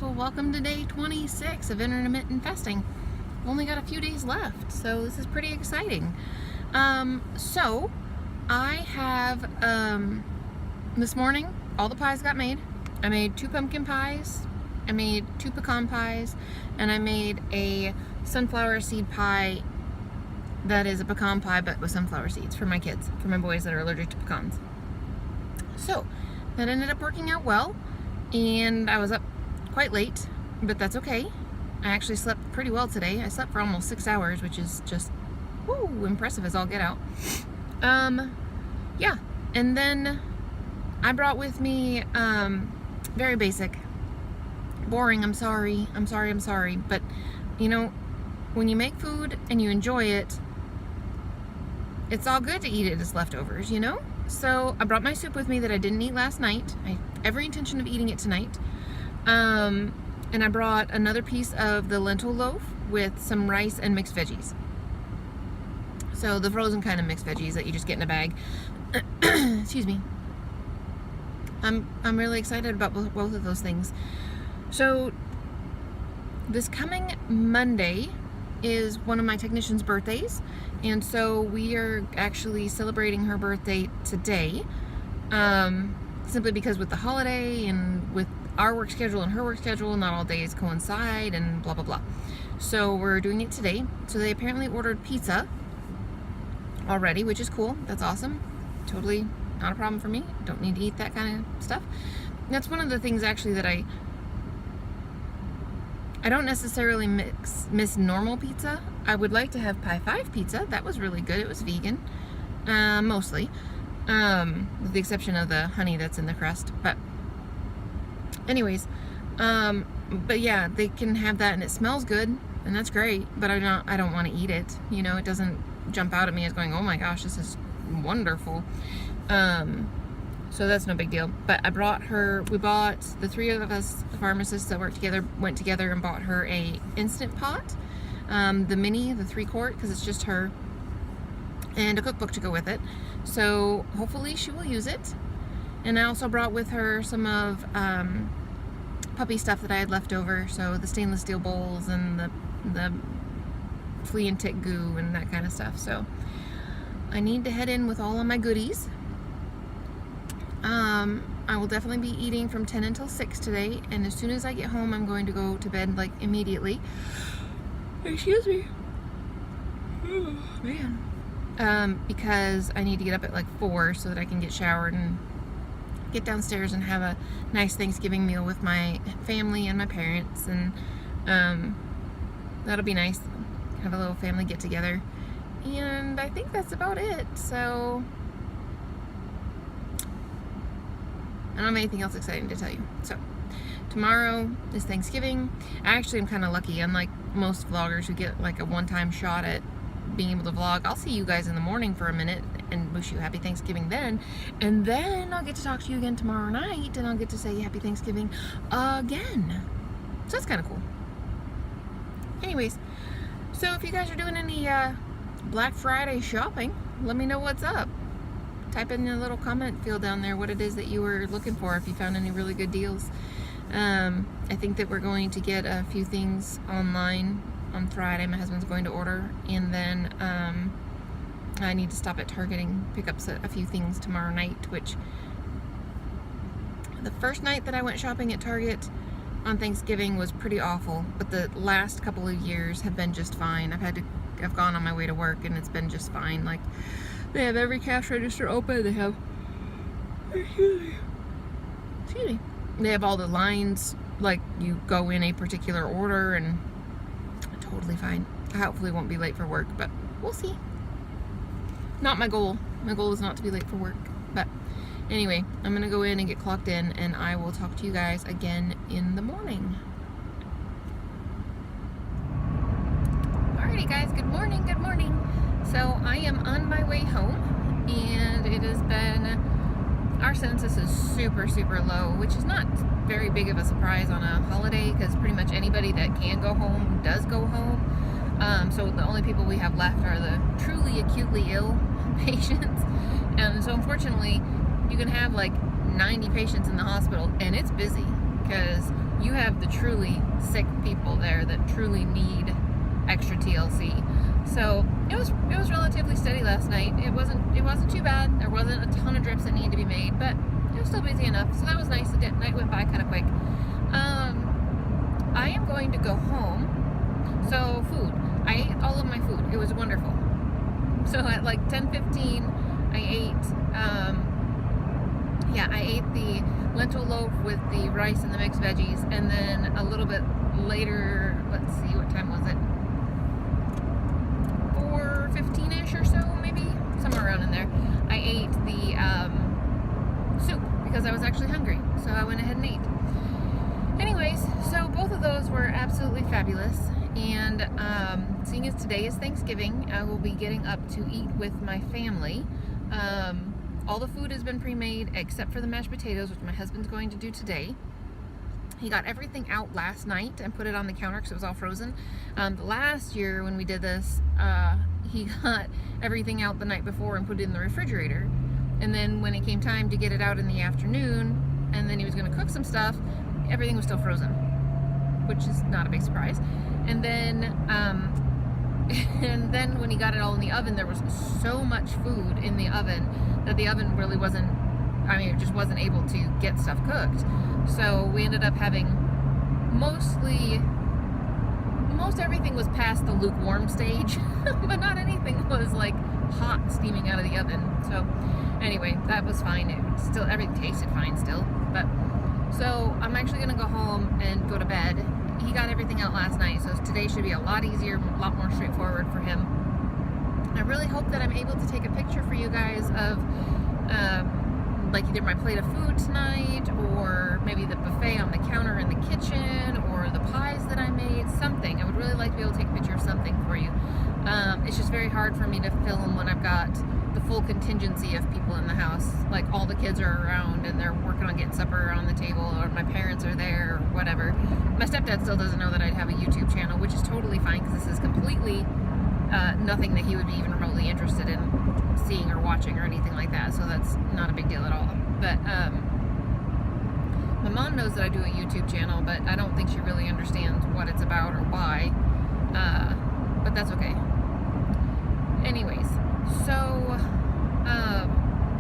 guys, well, welcome to day 26 of intermittent fasting. Only got a few days left, so this is pretty exciting. So I have this morning all the pies got made. I made 2 pumpkin pies, I made 2 pecan pies, and I made a sunflower seed pie that is a pecan pie but with sunflower seeds for my kids, for my boys that are allergic to pecans. So that ended up working out well, and I was up quite late, but that's okay. I actually slept pretty well today. I slept for almost 6 hours, which is just impressive as all get out. Yeah, and then I brought with me very basic, boring, I'm sorry, but you know, when you make food and you enjoy it, it's all good to eat it as leftovers, you know? So I brought my soup with me that I didn't eat last night. I have every intention of eating it tonight. And I brought another piece of the lentil loaf with some rice and mixed veggies. So the frozen kind of mixed veggies that you just get in a bag. Excuse me. I'm really excited about both of those things. So this coming Monday is one of my technician's birthdays, and so we are actually celebrating her birthday today, simply because with the holiday and with our work schedule and her work schedule, not all days coincide and blah blah blah. So we're doing it today. So they apparently ordered pizza already, which is cool. That's awesome. Totally not a problem for me. Don't need to eat that kind of stuff. That's one of the things actually that I don't necessarily miss normal pizza. I would like to have Pie 5 pizza. That was really good. It was vegan, mostly, with the exception of the honey that's in the crust. But anyways, but yeah, they can have that, and it smells good, and that's great. But I don't want to eat it. You know, it doesn't jump out at me as going, oh my gosh, this is wonderful. So that's no big deal. But we bought, the 3 of us pharmacists that work together, went together and bought her a Instant Pot, the mini, the 3-quart, because it's just her, and a cookbook to go with it. So hopefully she will use it. And I also brought with her some of puppy stuff that I had left over, so the stainless steel bowls and the flea and tick goo and that kind of stuff. So I need to head in with all of my goodies. I will definitely be eating from 10 until 6 today, and as soon as I get home, I'm going to go to bed, like, immediately. Excuse me. Oh, man. Because I need to get up at, like, 4 so that I can get showered and get downstairs and have a nice Thanksgiving meal with my family and my parents, and, that'll be nice. Have a little family get-together. And I think that's about it, so I don't have anything else exciting to tell you. So tomorrow is Thanksgiving. I actually am kind of lucky, unlike most vloggers who get like a one-time shot at being able to vlog. I'll see you guys in the morning for a minute and wish you happy Thanksgiving then, and then I'll get to talk to you again tomorrow night, and I'll get to say happy Thanksgiving again. So that's kind of cool. Anyways, so if you guys are doing any Black Friday shopping, let me know what's up. Type in the little comment field down there what it is that you were looking for, if you found any really good deals. I think that we're going to get a few things online on Friday. My husband's going to order, and then I need to stop at Target and pick up a few things tomorrow night, which the first night that I went shopping at Target on Thanksgiving was pretty awful, but the last couple of years have been just fine. I've gone on my way to work, and it's been just fine. Like, they have every cash register open. They have, excuse me. They have all the lines, like, you go in a particular order, and totally fine. I hopefully won't be late for work, but we'll see. Not my goal. My goal is not to be late for work. But anyway, I'm gonna go in and get clocked in, and I will talk to you guys again in the morning. Alrighty guys, good morning, good morning. So I am on my way home, and it has been, our census is super low, which is not very big of a surprise on a holiday, because pretty much anybody that can go home does go home. So the only people we have left are the truly acutely ill patients. And so unfortunately, you can have like 90 patients in the hospital, and it's busy. because you have the truly sick people there that truly need extra TLC. So it was relatively steady last night. It wasn't too bad. There wasn't a ton of drips that needed to be made, but it was still busy enough. So that was nice. The night went by kind of quick. I am going to go home. So food. I ate all of my food. It was wonderful. So at like 10:15, I ate the lentil loaf with the rice and the mixed veggies, and then a little bit later, let's see, what time was it? 4:15ish or so, maybe, somewhere around in there. I ate the soup because I was actually hungry, so I went ahead and ate. Anyways, so both of those were absolutely fabulous, and seeing as today is Thanksgiving, I will be getting up to eat with my family. All the food has been pre-made except for the mashed potatoes, which my husband's going to do today. He got everything out last night and put it on the counter because it was all frozen. Last year when we did this, he got everything out the night before and put it in the refrigerator. And then when it came time to get it out in the afternoon, and then he was going to cook some stuff, everything was still frozen, which is not a big surprise. And then when he got it all in the oven, there was so much food in the oven that the oven really wasn't, it just wasn't able to get stuff cooked. So we ended up having most everything was past the lukewarm stage, but not anything was like hot steaming out of the oven. So anyway, that was fine. Everything tasted fine still. But so I'm actually gonna go home and go to bed. He got everything out last night, so today should be a lot easier, a lot more straightforward for him. I really hope that I'm able to take a picture for you guys of like either my plate of food tonight, or maybe the buffet on the counter in the kitchen, or the pies that I made, something. I would really like to be able to take a picture of something for you. It's just very hard for me to film when I've got the full contingency of people in the house. Like all the kids are around and they're working on getting supper on the table, or my parents are there, or whatever. My stepdad still doesn't know that I'd have a YouTube channel, which is totally fine because this is completely nothing that he would be even remotely interested in seeing or watching or anything like that, so that's not a big deal at all. But my mom knows that I do a YouTube channel, but I don't think she really understands what it's about or why, but that's okay. Anyways, so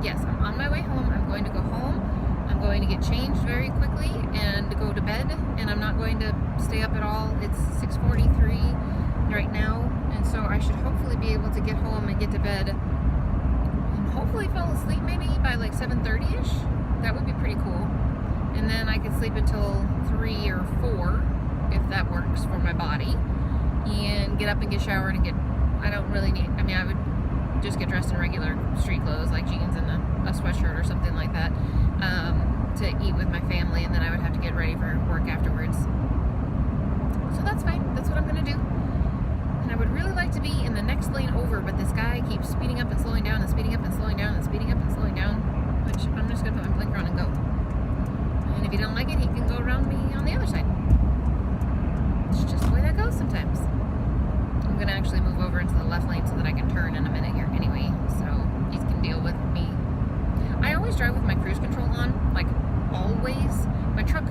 yes, I'm on my way home. I'm going to go home. I'm going to get changed very quickly and go to bed, and I'm not going to stay up at all. It's 6:43 right now, and so I should hopefully be able to get home and get to bed and hopefully fall asleep maybe by like 7:30ish. That would be pretty cool. And then I could sleep until 3 or 4 if that works for my body, and get up and get showered and I don't really need, I would just get dressed in regular street clothes like jeans and a sweatshirt or something like that, to eat with my family, and then I would have to get ready for work afterwards. So that's fine. That's what I'm going to do. And I would really like to be in the next lane over, but this guy keeps speeding up and slowing down and speeding up and slowing down and speeding up and slowing down, which I'm just going to put my blinker on and go. And if he don't like it, he can go around me on the other side. It's just the way that goes sometimes. I'm going to actually move over into the left lane so that I can turn in a minute here anyway, so he can deal with me. I always drive with my cruise control on, like always. My truck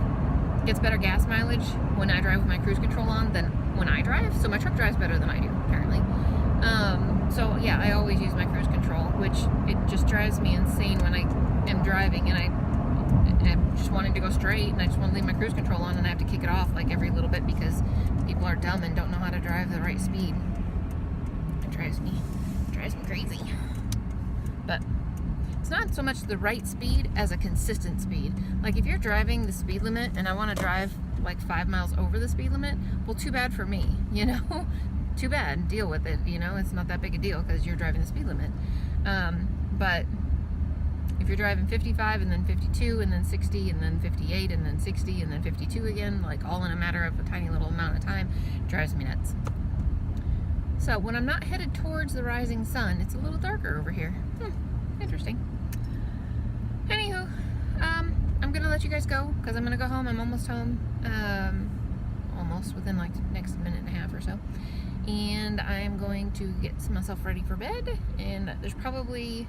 gets better gas mileage when I drive with my cruise control on than when I drive, so my truck drives better than I do, apparently. So yeah, I always use my cruise control, which it just drives me insane when I am driving and I'm just wanting to go straight and I just want to leave my cruise control on and I have to kick it off like every little bit because people are dumb and don't know how to drive the right speed. It drives me crazy. But it's not so much the right speed as a consistent speed. Like if you're driving the speed limit and I want to drive like 5 miles over the speed limit, well, too bad for me, you know? Too bad, deal with it, you know? It's not that big a deal because you're driving the speed limit. But if you're driving 55 and then 52 and then 60 and then 58 and then 60 and then 52 again, like all in a matter of a tiny little amount of time, it drives me nuts. So when I'm not headed towards the rising sun, it's a little darker over here. Interesting. Anywho, I'm gonna let you guys go because I'm gonna go home. I'm almost home, almost within like the next minute and a half or so, and I'm going to get myself ready for bed. And there's probably,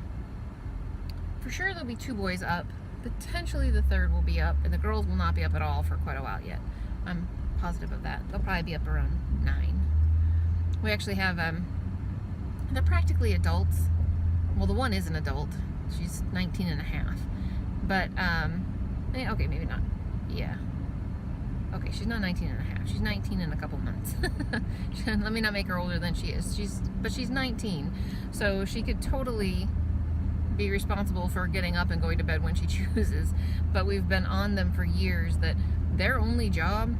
for sure, there'll be 2 boys up potentially the third will be up, and the girls will not be up at all for quite a while yet. I'm positive of that. They'll probably be up around 9. We actually have, they're practically adults. Well, the one is an adult. She's 19 and a half. But, okay, maybe not. Yeah. Okay, she's not 19 and a half. She's 19 in a couple months. Let me not make her older than she is. But she's 19. So she could totally be responsible for getting up and going to bed when she chooses. But we've been on them for years that their only job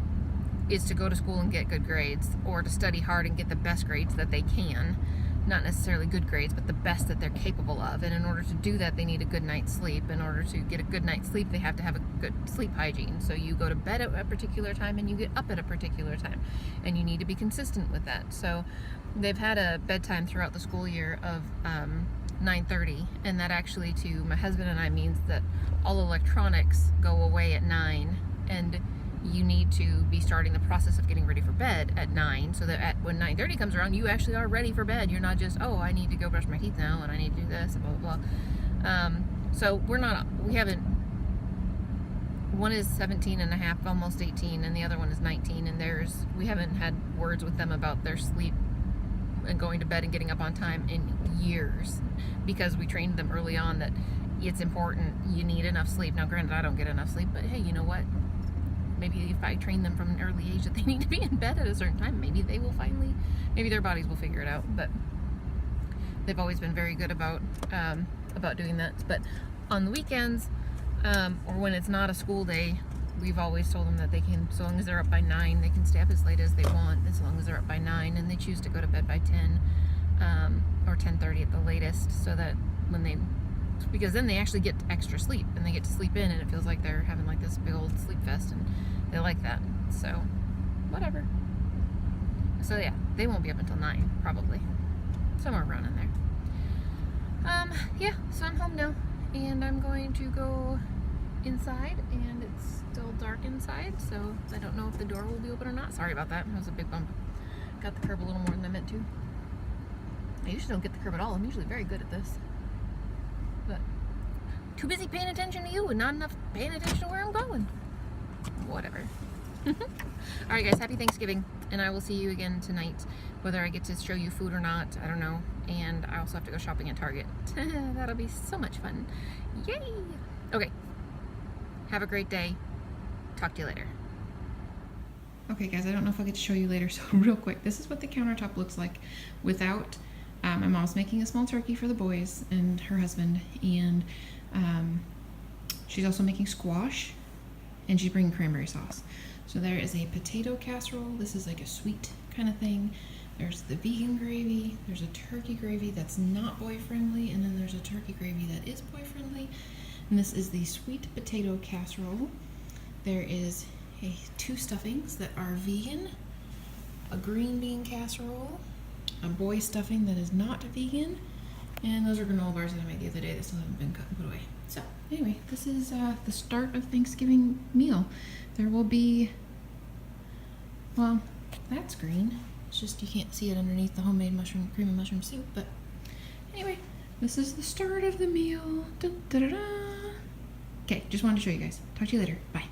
is to go to school and get good grades, or to study hard and get the best grades that they can. Not necessarily good grades, but the best that they're capable of. And in order to do that, they need a good night's sleep. In order to get a good night's sleep, they have to have a good sleep hygiene. So you go to bed at a particular time and you get up at a particular time. And you need to be consistent with that. So they've had a bedtime throughout the school year of 9:30. And that actually, to my husband and I, means that all electronics go away at 9. And you need to be starting the process of getting ready for bed at 9, so that when 9:30 comes around, you actually are ready for bed. You're not just, oh, I need to go brush my teeth now, and I need to do this, and blah, blah, blah. So we haven't, one is 17 and a half, almost 18, and the other one is 19, and we haven't had words with them about their sleep and going to bed and getting up on time in years, because we trained them early on that it's important, you need enough sleep. Now, granted, I don't get enough sleep, but hey, you know what? Maybe if I train them from an early age that they need to be in bed at a certain time, maybe they will maybe their bodies will figure it out. But they've always been very good about doing that. But on the weekends, or when it's not a school day, we've always told them that they can, so long as they're up by 9, they can stay up as late as they want, as long as they're up by 9, and they choose to go to bed by 10, or 10:30 at the latest, so that because then they actually get extra sleep, and they get to sleep in, and it feels like they're having like this big old sleep fest, and they like that. So whatever. So yeah, they won't be up until 9 probably, somewhere around in there. Yeah, so I'm home now, and I'm going to go inside, and it's still dark inside, so I don't know if the door will be open or not. Sorry about that. That was a big bump. Got the curb a little more than I meant to. I usually don't get the curb at all. I'm usually very good at this. But too busy paying attention to you and not enough paying attention to where I'm going. Whatever. Alright guys, happy Thanksgiving, and I will see you again tonight. Whether I get to show you food or not, I don't know. And I also have to go shopping at Target. That'll be so much fun. Yay! Okay. Have a great day. Talk to you later. Okay guys, I don't know if I'll get to show you later, so real quick, this is what the countertop looks like without. My mom's making a small turkey for the boys and her husband, and she's also making squash, and she's bringing cranberry sauce. So there is a potato casserole. This is like a sweet kind of thing. There's the vegan gravy. There's a turkey gravy that's not boy-friendly, and then there's a turkey gravy that is boy-friendly. And this is the sweet potato casserole. There is 2 stuffings that are vegan, a green bean casserole, a boy stuffing that is not vegan, and those are granola bars that I made the other day that still haven't been cut and put away. So anyway, this is the start of Thanksgiving meal. There will be, well, that's green. It's just you can't see it underneath the homemade cream and mushroom soup. But anyway, this is the start of the meal. Da, da, da, da. Okay, just wanted to show you guys. Talk to you later. Bye.